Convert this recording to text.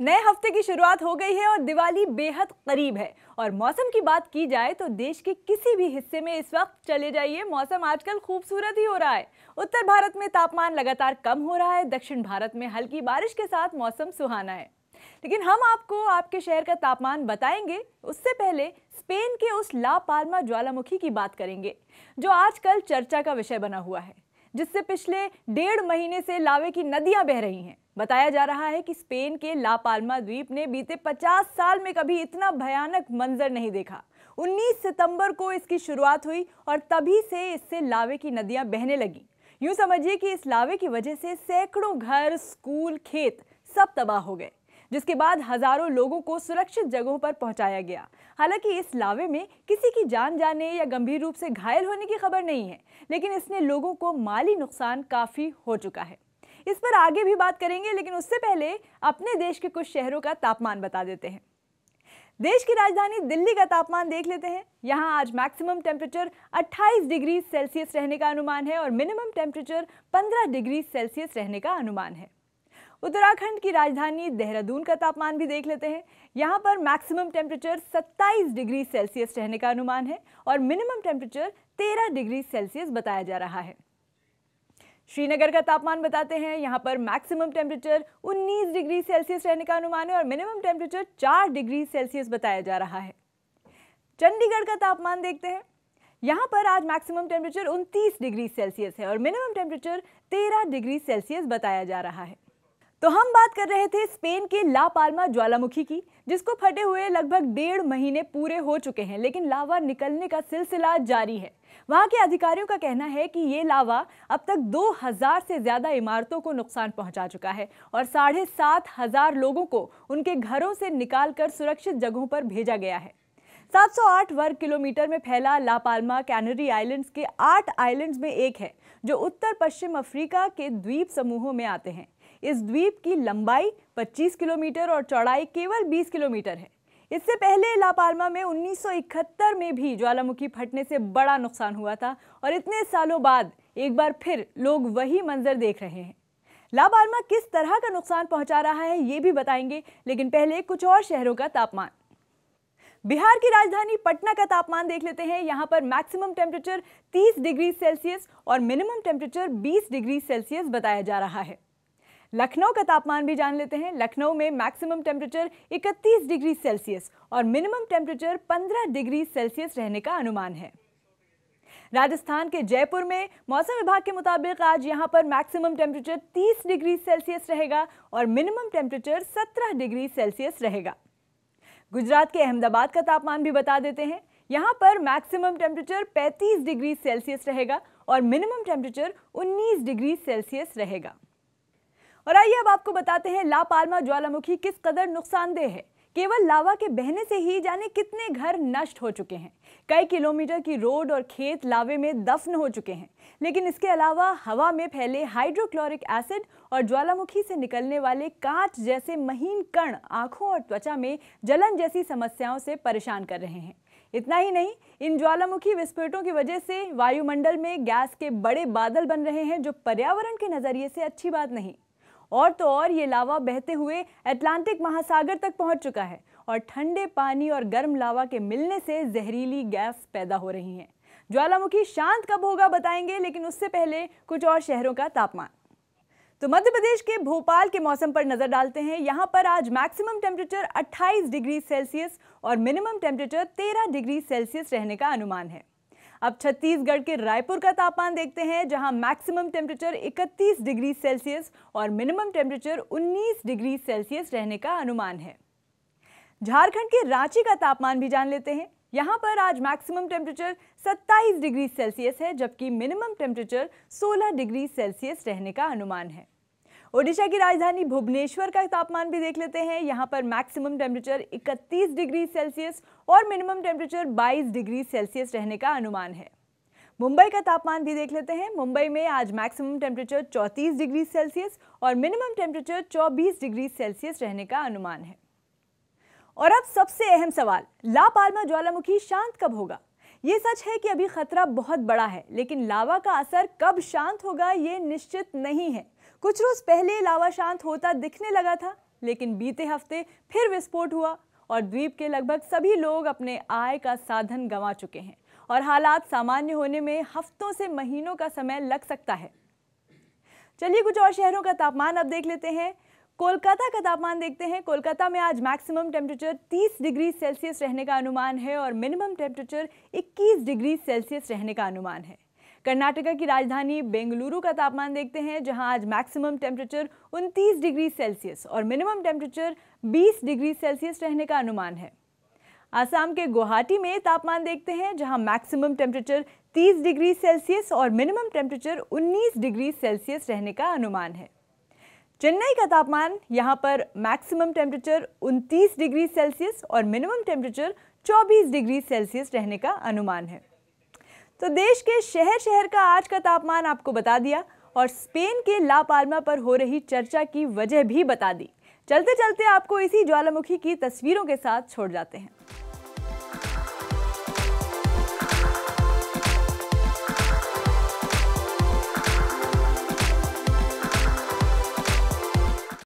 नए हफ्ते की शुरुआत हो गई है और दिवाली बेहद करीब है। और मौसम की बात की जाए तो देश के किसी भी हिस्से में इस वक्त चले जाइए, मौसम आजकल खूबसूरत ही हो रहा है। उत्तर भारत में तापमान लगातार कम हो रहा है, दक्षिण भारत में हल्की बारिश के साथ मौसम सुहाना है। लेकिन हम आपको आपके शहर का तापमान बताएंगे, उससे पहले स्पेन के उस ला पाल्मा ज्वालामुखी की बात करेंगे जो आजकल चर्चा का विषय बना हुआ है, जिससे पिछले 1.5 महीने से लावे की नदियां बह रही हैं। बताया जा रहा है कि स्पेन के ला पाल्मा द्वीप ने बीते 50 साल में कभी इतना भयानक मंजर नहीं देखा। 19 सितंबर को इसकी शुरुआत हुई और तभी से इससे लावे की नदियां बहने लगी। यूं समझिए कि इस लावे की वजह से सैकड़ों घर, स्कूल, खेत सब तबाह हो गए, जिसके बाद हजारों लोगों को सुरक्षित जगहों पर पहुंचाया गया। हालांकि इस लावे में किसी की जान जाने या गंभीर रूप से घायल होने की खबर नहीं है, लेकिन इसने लोगों को माली नुकसान काफी हो चुका है। इस पर आगे भी बात करेंगे, लेकिन उससे पहले अपने देश के कुछ शहरों का तापमान बता देते हैं। देश की राजधानी दिल्ली का तापमान देख लेते हैं। यहां आज मैक्सिमम टेम्परेचर 28 डिग्री सेल्सियस रहने का अनुमान है और मिनिमम टेम्परेचर 15 डिग्री सेल्सियस रहने का अनुमान है। उत्तराखंड की राजधानी देहरादून का तापमान भी देख लेते हैं। यहां पर मैक्सिमम टेम्परेचर 27 डिग्री सेल्सियस रहने का अनुमान है और मिनिमम टेम्परेचर 13 डिग्री सेल्सियस बताया जा रहा है। श्रीनगर का तापमान बताते हैं। यहां पर मैक्सिमम टेम्परेचर 19 डिग्री सेल्सियस रहने का अनुमान है और मिनिमम टेम्परेचर 4 डिग्री सेल्सियस बताया जा रहा है। चंडीगढ़ का तापमान देखते हैं। यहां पर आज मैक्सिमम टेम्परेचर 29 डिग्री सेल्सियस है और मिनिमम टेम्परेचर 13 डिग्री सेल्सियस बताया जा रहा है। तो हम बात कर रहे थे स्पेन के ला पाल्मा ज्वालामुखी की, जिसको फटे हुए लगभग 1.5 महीने पूरे हो चुके हैं, लेकिन लावा निकलने का सिलसिला जारी है। वहां के अधिकारियों का कहना है कि ये लावा अब तक 2000 से ज्यादा इमारतों को नुकसान पहुंचा चुका है और 7500 लोगों को उनके घरों से निकालकर सुरक्षित जगहों पर भेजा गया है। 708 वर्ग किलोमीटर में फैला ला पाल्मा कैनरी आइलैंड्स के 8 आइलैंड्स में एक है, जो उत्तर पश्चिम अफ्रीका के द्वीप समूहों में आते हैं। इस द्वीप की लंबाई 25 किलोमीटर और चौड़ाई केवल 20 किलोमीटर है। इससे पहले ला पाल्मा में 1971 में भी ज्वालामुखी फटने से बड़ा नुकसान हुआ था और इतने सालों बाद एक बार फिर लोग वही मंजर देख रहे हैं। ला पाल्मा किस तरह का नुकसान पहुंचा रहा है ये भी बताएंगे, लेकिन पहले कुछ और शहरों का तापमान। बिहार की राजधानी पटना का तापमान देख लेते हैं। यहां पर मैक्सिमम टेम्परेचर 30 डिग्री सेल्सियस और मिनिमम टेम्परेचर 20 डिग्री सेल्सियस बताया जा रहा है। लखनऊ का तापमान भी जान लेते हैं। लखनऊ में मैक्सिमम टेम्परेचर 31 डिग्री सेल्सियस और मिनिमम टेम्परेचर 15 डिग्री सेल्सियस रहने का अनुमान है। राजस्थान के जयपुर में मौसम विभाग के मुताबिक आज यहां पर मैक्सिमम टेम्परेचर 30 डिग्री सेल्सियस रहेगा और मिनिमम टेम्परेचर 17 डिग्री सेल्सियस रहेगा। गुजरात के अहमदाबाद का तापमान भी बता देते हैं। यहां पर मैक्सिमम टेम्परेचर 35 डिग्री सेल्सियस रहेगा और मिनिमम टेम्परेचर 19 डिग्री सेल्सियस रहेगा। और आइए अब आपको बताते हैं ला पाल्मा ज्वालामुखी किस कदर नुकसानदेह है। केवल लावा के बहने से ही जाने कितने घर नष्ट हो चुके हैं। कई किलोमीटर की रोड और खेत लावे में दफन हो चुके हैं। लेकिन इसके अलावा हवा में फैले हाइड्रोक्लोरिक एसिड और ज्वालामुखी से निकलने वाले कांच जैसे महीन कण आंखों और त्वचा में जलन जैसी समस्याओं से परेशान कर रहे हैं। इतना ही नहीं, इन ज्वालामुखी विस्फोटों की वजह से वायुमंडल में गैस के बड़े बादल बन रहे हैं, जो पर्यावरण के नजरिए से अच्छी बात नहीं। और तो और ये लावा बहते हुए अटलांटिक महासागर तक पहुंच चुका है और ठंडे पानी और गर्म लावा के मिलने से जहरीली गैस पैदा हो रही है। ज्वालामुखी शांत कब होगा बताएंगे, लेकिन उससे पहले कुछ और शहरों का तापमान। तो मध्य प्रदेश के भोपाल के मौसम पर नजर डालते हैं। यहां पर आज मैक्सिमम टेम्परेचर 28 डिग्री सेल्सियस और मिनिमम टेम्परेचर 13 डिग्री सेल्सियस रहने का अनुमान है। अब छत्तीसगढ़ के रायपुर का तापमान देखते हैं, जहां मैक्सिमम टेम्परेचर 31 डिग्री सेल्सियस और मिनिमम टेम्परेचर 19 डिग्री सेल्सियस रहने का अनुमान है। झारखंड के रांची का तापमान भी जान लेते हैं। यहां पर आज मैक्सिमम टेम्परेचर 27 डिग्री सेल्सियस है, जबकि मिनिमम टेम्परेचर 16 डिग्री सेल्सियस रहने का अनुमान है। ओडिशा की राजधानी भुवनेश्वर का तापमान भी देख लेते हैं। यहां पर मैक्सिमम टेम्परेचर 31 डिग्री सेल्सियस और मिनिमम टेम्परेचर 22 डिग्री सेल्सियस रहने का अनुमान है। मुंबई का तापमान भी देख लेते हैं। मुंबई में आज मैक्सिमम टेम्परेचर 34 डिग्री सेल्सियस और मिनिमम टेम्परेचर 24 डिग्री सेल्सियस रहने का अनुमान है। और अब सबसे अहम सवाल, ला पाल्मा ज्वालामुखी शांत कब होगा? ये सच है कि अभी खतरा बहुत बड़ा है, लेकिन लावा का असर कब शांत होगा ये निश्चित नहीं है। कुछ रोज पहले लावा शांत होता दिखने लगा था, लेकिन बीते हफ्ते फिर विस्फोट हुआ और द्वीप के लगभग सभी लोग अपने आय का साधन गंवा चुके हैं और हालात सामान्य होने में हफ्तों से महीनों का समय लग सकता है। चलिए कुछ और शहरों का तापमान अब देख लेते हैं। कोलकाता का तापमान देखते हैं। कोलकाता में आज मैक्सिमम टेम्परेचर 30 डिग्री सेल्सियस रहने का अनुमान है और मिनिमम टेम्परेचर 21 डिग्री सेल्सियस रहने का अनुमान है। कर्नाटका की राजधानी बेंगलुरु का तापमान देखते हैं, जहां आज मैक्सिमम टेम्परेचर 29 डिग्री सेल्सियस और मिनिमम टेम्परेचर 20 डिग्री सेल्सियस रहने का अनुमान है। आसाम के गुवाहाटी में तापमान देखते हैं, जहां मैक्सिमम टेम्परेचर 30 डिग्री सेल्सियस और मिनिमम टेम्परेचर 19 डिग्री सेल्सियस रहने का अनुमान है। चेन्नई का तापमान यहां पर मैक्सिमम टेम्परेचर 29 डिग्री सेल्सियस और मिनिमम टेम्परेचर 24 डिग्री सेल्सियस रहने का अनुमान है। तो देश के शहर शहर का आज का तापमान आपको बता दिया और स्पेन के ला पाल्मा पर हो रही चर्चा की वजह भी बता दी। चलते चलते आपको इसी ज्वालामुखी की तस्वीरों के साथ छोड़ जाते हैं।